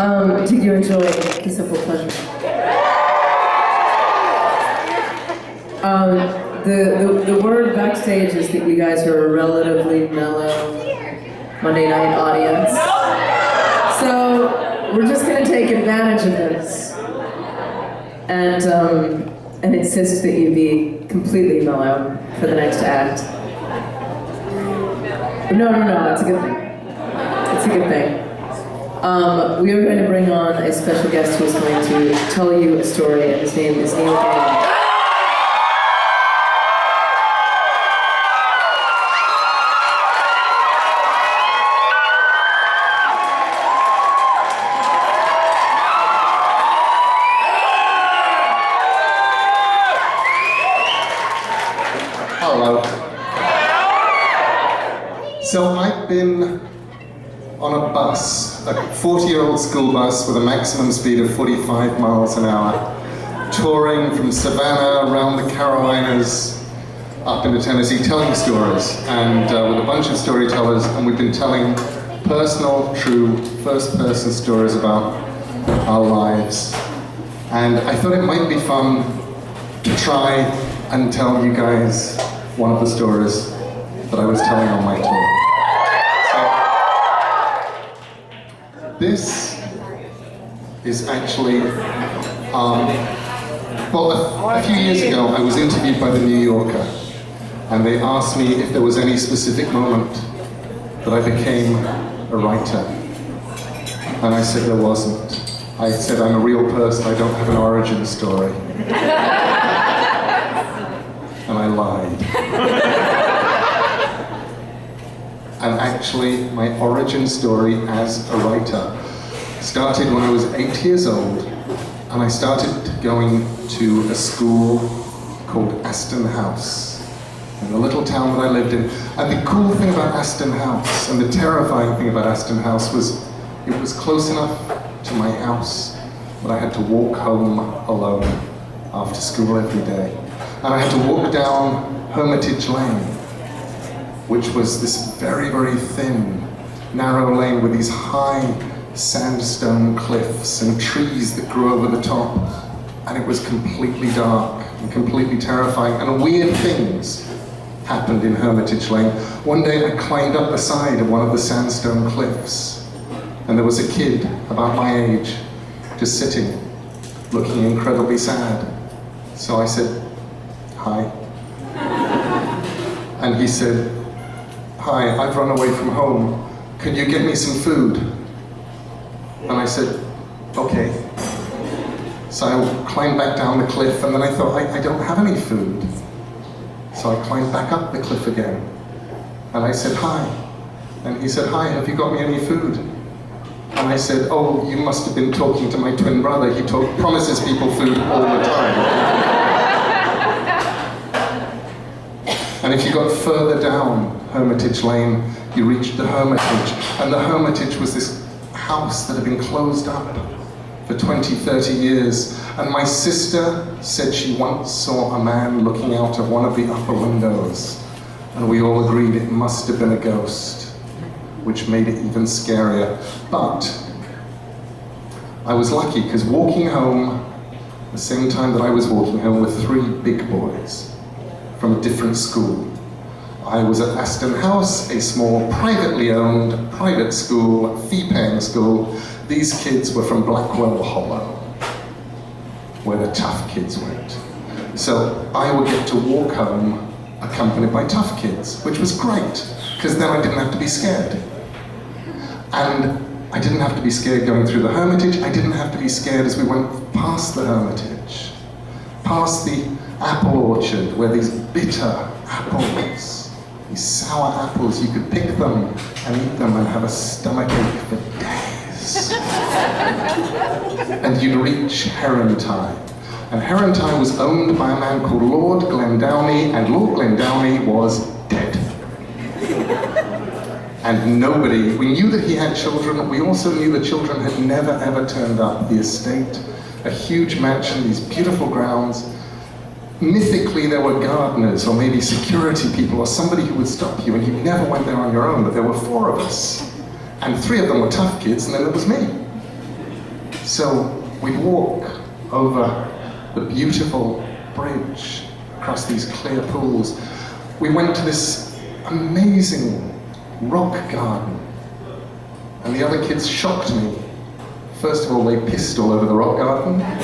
Did you enjoy The Simple Pleasure? The word backstage is that you guys are a relatively mellow Monday night audience. So we're just going to take advantage of this and insist that you be completely mellow for the next act. No, it's a good thing. It's a good thing. We are going to bring on a special guest who is going to tell you a story, and his name is Neil Gaiman. Hello. So I've been on a bus, a 40-year-old school bus with a maximum speed of 45 miles an hour, touring from Savannah around the Carolinas up into Tennessee, telling stories, and with a bunch of storytellers, and we've been telling personal, true, first-person stories about our lives. And I thought it might be fun to try and tell you guys one of the stories that I was telling on my tour. This is actually, a few years ago I was interviewed by the New Yorker, and they asked me if there was any specific moment that I became a writer. And I said there wasn't. I said I'm a real person, I don't have an origin story. And I lied. And actually, my origin story as a writer started when I was 8 years old, and I started going to a school called Aston House in the little town that I lived in. And the cool thing about Aston House, and the terrifying thing about Aston House, was it was close enough to my house that I had to walk home alone after school every day. And I had to walk down Hermitage Lane, which was this very, very thin, narrow lane with these high sandstone cliffs and trees that grew over the top. And it was completely dark and completely terrifying. And weird things happened in Hermitage Lane. One day I climbed up the side of one of the sandstone cliffs, and there was a kid about my age just sitting, looking incredibly sad. So I said, "Hi." And he said, "Hi, I've run away from home. Could you get me some food?" And I said, "Okay." So I climbed back down the cliff, and then I thought, I don't have any food. So I climbed back up the cliff again. And I said, "Hi." And he said, "Hi, have you got me any food?" And I said, "Oh, you must have been talking to my twin brother. He promises people food all the time." And if you got further down Hermitage Lane, you reached the Hermitage. And the Hermitage was this house that had been closed up for 20, 30 years. And my sister said she once saw a man looking out of one of the upper windows. And we all agreed it must have been a ghost, which made it even scarier. But I was lucky, because walking home, the same time that I was walking home, were three big boys from a different school. I was at Aston House, a small privately owned private school, fee-paying school. These kids were from Blackwell Hollow, where the tough kids went. So I would get to walk home accompanied by tough kids, which was great, because then I didn't have to be scared. And I didn't have to be scared going through the Hermitage. I didn't have to be scared as we went past the Hermitage, past the apple orchard, where these bitter apples, these sour apples, you could pick them and eat them and have a stomachache for days. And you'd reach Herentine. And Herentine was owned by a man called Lord Glendowney, and Lord Glendowney was dead. And nobody, we knew that he had children, we also knew the children had never ever turned up. The estate, a huge mansion, these beautiful grounds. Mythically, there were gardeners, or maybe security people, or somebody who would stop you, and you never went there on your own, but there were four of us. And three of them were tough kids, and then there was me. So we'd walk over the beautiful bridge across these clear pools. We went to this amazing rock garden, and the other kids shocked me. First of all, they pissed all over the rock garden, and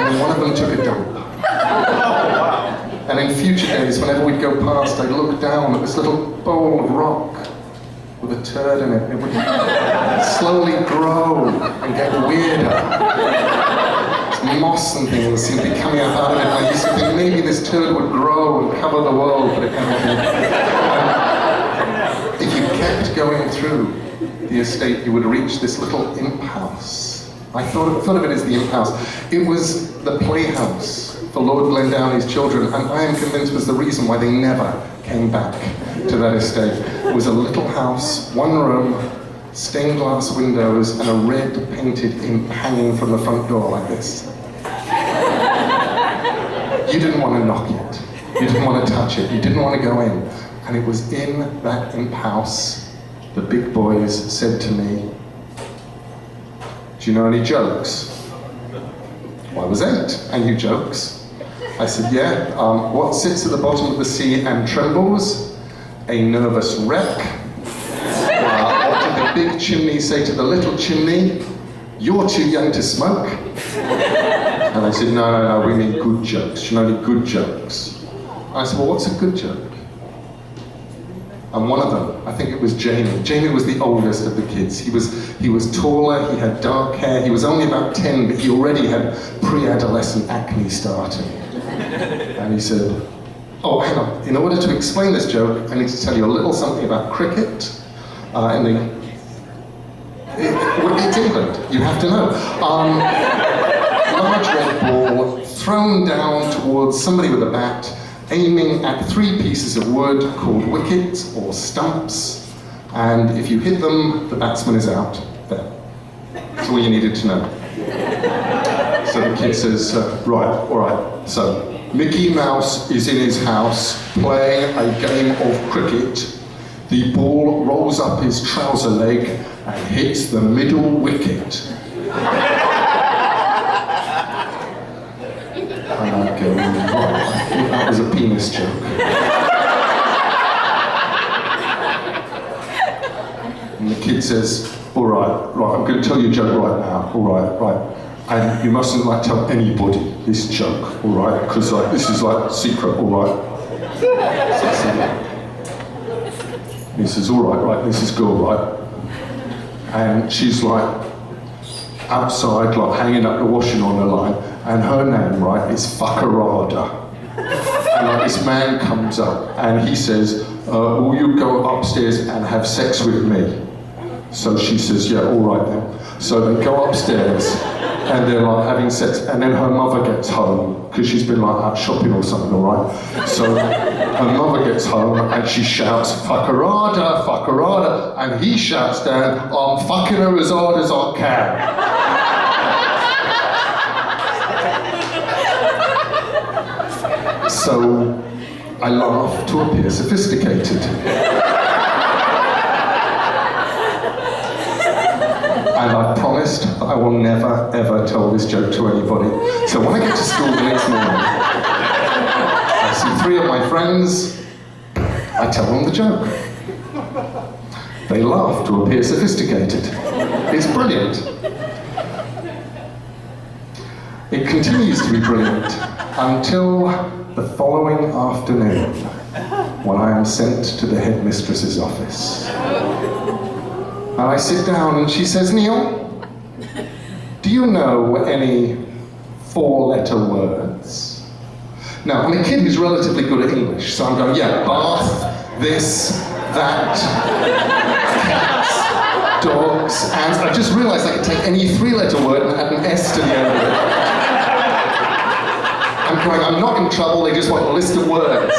then one of them took a dump. And in future days, whenever we'd go past, I'd look down at this little bowl of rock with a turd in it. It would slowly grow and get weirder. Moss and things seemed to be coming out of it. I used to think maybe this turd would grow and cover the world, but it never did. If you kept going through the estate, you would reach this little imp house. I thought of it as the imp house. It was the playhouse for Lord Glendowney's children, and I am convinced was the reason why they never came back to that estate. It was a little house, one room, stained glass windows, and a red painted imp hanging from the front door like this. You didn't want to knock it. You didn't want to touch it. You didn't want to go in. And it was in that imp house the big boys said to me, "Do you know any jokes?" Well, I was 8. I knew jokes. I said, "Yeah. What sits at the bottom of the sea and trembles? A nervous wreck. What did the big chimney say to the little chimney? You're too young to smoke." And I said, no, we mean good jokes. Do you know any good jokes? I said, "Well, what's a good joke?" And one of them, I think it was Jamie. Jamie was the oldest of the kids. He was taller, he had dark hair, he was only about 10, but he already had pre-adolescent acne starting. And he said, "Oh, hang on, in order to explain this joke, I need to tell you a little something about cricket. It's England, you have to know. Large red ball thrown down towards somebody with a bat, aiming at 3 pieces of wood called wickets or stumps, and if you hit them, the batsman is out." There. That's all you needed to know. So the kid says, "Right, all right, so Mickey Mouse is in his house playing a game of cricket. The ball rolls up his trouser leg and hits the middle wicket." And I go, "Right, I think that was a penis joke." And the kid says, "All right, I'm going to tell you a joke right now, all right. And you mustn't tell anybody this joke, all right? Because this is secret, all right?" He says, "All right, this is girl, right?" And she's outside, hanging up the washing on the line, and her name, is Fuckerada. And this man comes up, and he says, "Will you go upstairs and have sex with me?" So she says, "Yeah, all right then." So they go upstairs, and they're having sex, and then her mother gets home, because she's been out shopping or something, all right? So her mother gets home, and she shouts, "Fuckerada, Fuckerada," and he shouts down, "I'm fucking her as hard as I can." So I laugh to appear sophisticated. And I promised that I will never, ever tell this joke to anybody. So when I get to school the next morning, I see 3 of my friends, I tell them the joke. They laugh to appear sophisticated. It's brilliant. It continues to be brilliant until the following afternoon, when I am sent to the headmistress's office. And I sit down and she says, "Neil, do you know any 4-letter words?" Now, I'm a kid who's relatively good at English, so I'm going, yeah, bath, this, that, cats, dogs, and I just realized I could take any 3-letter word and add an S to the end of it. I'm going, I'm not in trouble, they just want a list of words.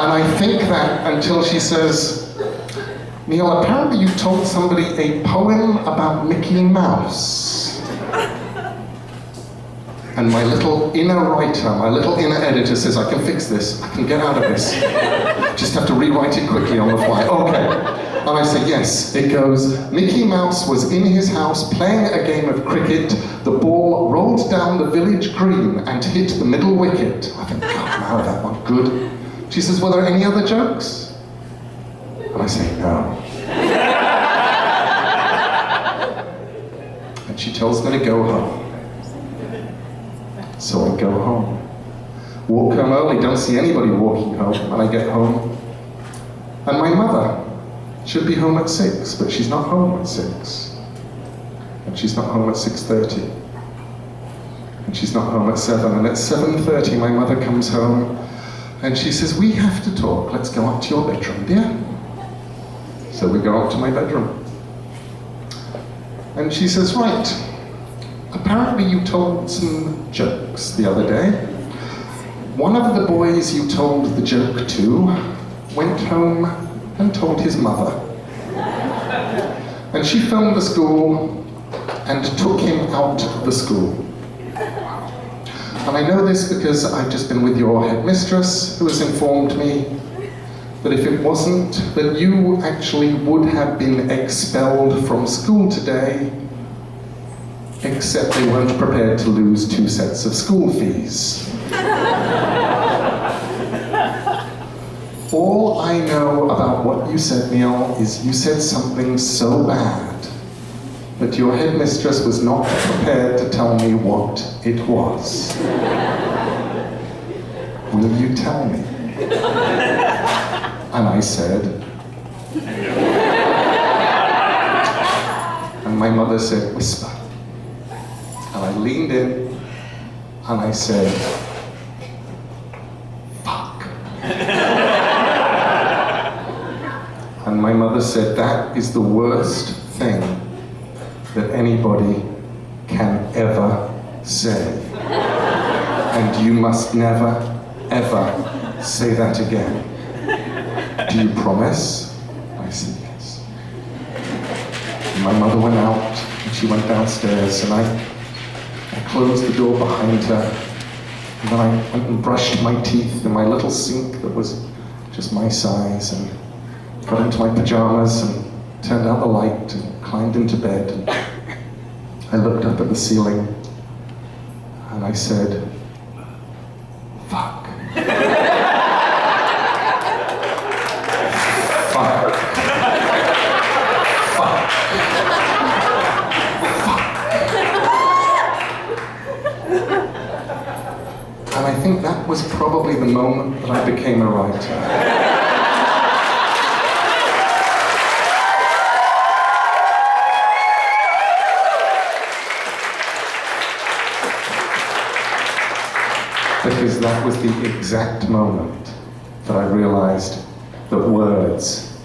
And I think that until she says, "Neil, apparently you told somebody a poem about Mickey Mouse." And my little inner writer, my little inner editor says, "I can fix this, I can get out of this. Just have to rewrite it quickly on the fly." Okay. And I say, yes. It goes, Mickey Mouse was in his house playing a game of cricket. The ball rolled down the village green and hit the middle wicket. I think, God, now that one good. She says, were there any other jokes? And I say, no. And she tells me to go home. So I go home. Walk home early, don't see anybody walking home, and I get home. And my mother should be home at 6, but she's not home at 6. And she's not home at 6:30. And she's not home at 7. And at 7:30 my mother comes home and she says, we have to talk, let's go up to your bedroom, dear. So we go up to my bedroom. And she says, right, apparently you told some jokes the other day. One of the boys you told the joke to went home and told his mother. And she phoned the school and took him out of the school. And I know this because I've just been with your headmistress, who has informed me that if it wasn't that you actually would have been expelled from school today, except they weren't prepared to lose 2 sets of school fees. All I know about what you said, Neil, is you said something so bad that your headmistress was not prepared to tell me what it was. Will you tell me? And I said, and my mother said, whisper. And I leaned in and I said, fuck. And my mother said, that is the worst thing that anybody can ever say. And you must never, ever say that again. Do you promise? I said yes. And my mother went out, and she went downstairs, and I closed the door behind her, and then I went and brushed my teeth in my little sink that was just my size, and got into my pajamas, and turned out the light, and climbed into bed, and I looked up at the ceiling, and I said, fuck. Fuck. Fuck. Fuck. And I think that was probably the moment that I became a writer. Because that was the exact moment that I realized that words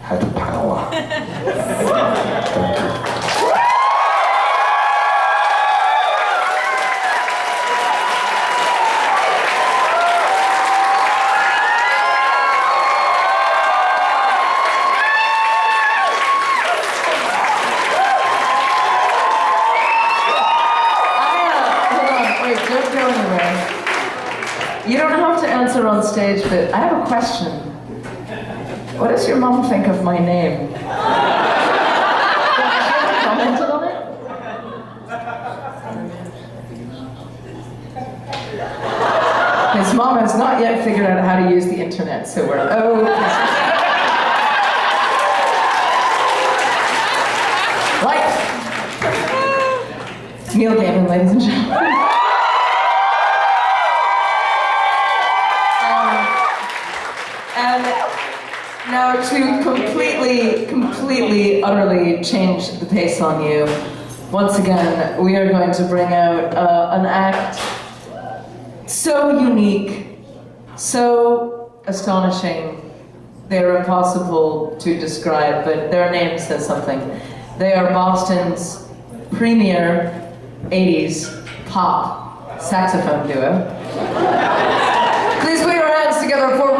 had power. Thank you. Hold on, wait, don't go anywhere. You don't have to answer on stage, but I have a question. What does your mom think of my name? Has she ever commented on it? His mom has not yet figured out how to use the internet, so we're okay. Light! Neil Gaiman, ladies and gentlemen. And now to completely, utterly change the pace on you, once again, we are going to bring out an act so unique, so astonishing, they're impossible to describe, but their name says something. They are Boston's premier 80s pop saxophone duo. Please put your hands together for